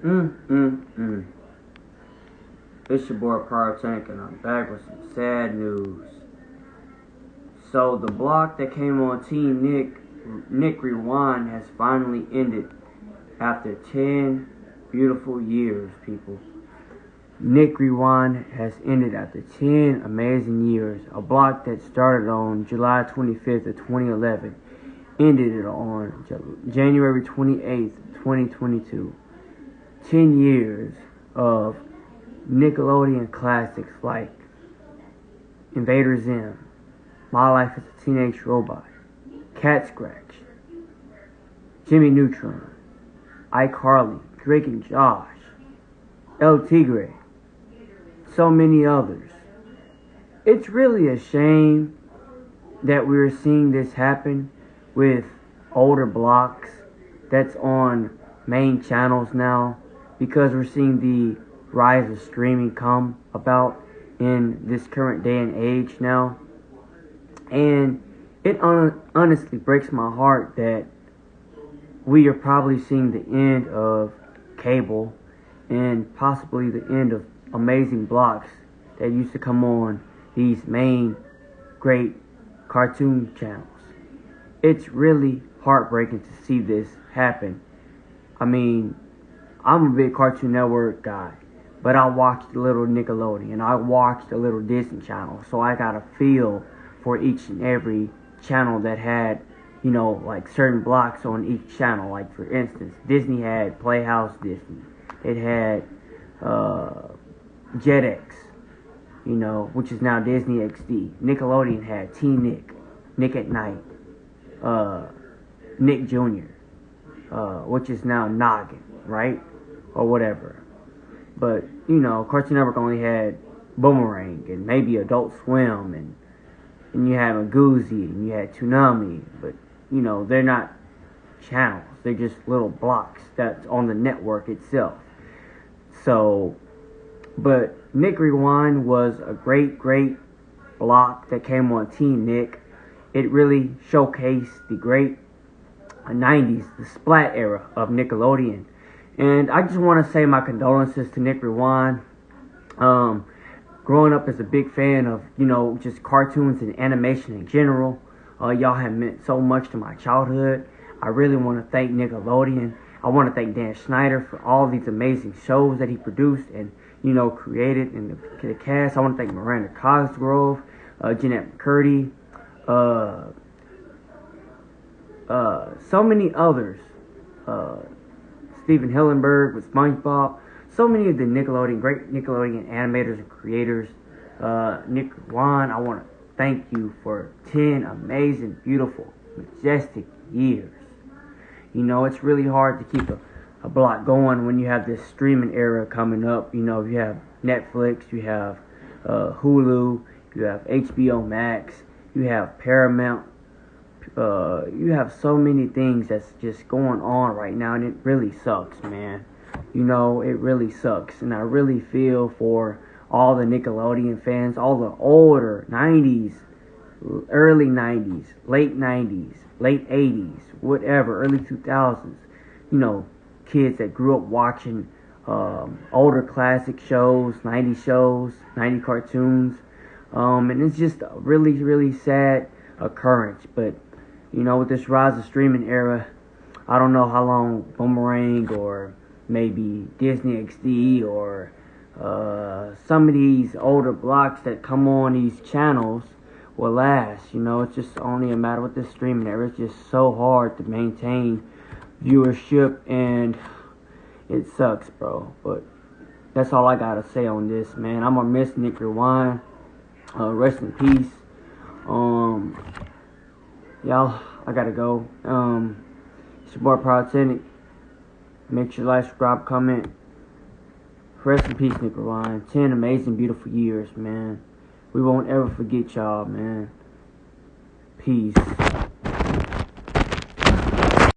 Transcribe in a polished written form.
Mm. It's your boy Pyrotechnic, and I'm back with some sad news. So the block that came on Team Nickrewind has finally ended after 10 beautiful years, people. Nickrewind has ended after 10 amazing years. A block that started on July 25th of 2011 ended it on January 28th, 2022. 10 years of Nickelodeon classics like Invader Zim, My Life as a Teenage Robot, Cat Scratch, Jimmy Neutron, iCarly, Drake and Josh, El Tigre, so many others. It's really a shame that we're seeing this happen with older blocks that's on main channels now, because we're seeing the rise of streaming come about in this current day and age now. And it honestly breaks my heart that we are probably seeing the end of cable and possibly the end of amazing blocks that used to come on these main great cartoon channels. It's really heartbreaking to see this happen. I mean, I'm a big Cartoon Network guy, but I watched a little Nickelodeon, I watched a little Disney Channel, so I got a feel for each and every channel that had, like certain blocks on each channel. Like for instance, Disney had Playhouse Disney. It had Jetix, which is now Disney XD. Nickelodeon had Teen Nick, Nick at Night, Nick Jr., which is now Noggin, right? Or whatever. But, Cartoon Network only had Boomerang and maybe Adult Swim, and you had Magoozy, and you had Toonami, but, they're not channels. They're just little blocks that's on the network itself. So, but Nickrewind was a great block that came on Teen Nick. It really showcased the great 90s, the splat era of Nickelodeon. And I just want to say my condolences to Nickrewind. Growing up as a big fan of, just cartoons and animation in general, y'all have meant so much to my childhood. I really want to thank Nickelodeon. I want to thank Dan Schneider for all these amazing shows that he produced and, created in the cast. I want to thank Miranda Cosgrove, Jeanette McCurdy, so many others. Steven Hillenburg with SpongeBob. So many of the great Nickelodeon animators and creators. Nickrewind, I want to thank you for 10 amazing, beautiful, majestic years. It's really hard to keep a block going when you have this streaming era coming up. You have Netflix, you have Hulu, you have HBO Max, you have Paramount. You have so many things that's just going on right now, and it really sucks, man. It really sucks, and I really feel for all the Nickelodeon fans, all the older 90s, early 90s, late 90s, late 80s, whatever, early 2000s, kids that grew up watching older classic shows, 90 cartoons, and it's just a really sad occurrence. But with this rise of streaming era, I don't know how long Boomerang or maybe Disney XD or some of these older blocks that come on these channels will last. It's just only a matter with this streaming era. It's just so hard to maintain viewership, and it sucks, bro. But that's all I gotta say on this, man. I'm gonna miss Nickrewind. Rest in peace. Y'all, I gotta go. It's your boy Pyrotechnic. Make sure you like, subscribe, comment. Rest in peace, Nickrewind. 10 amazing, beautiful years, man. We won't ever forget y'all, man. Peace.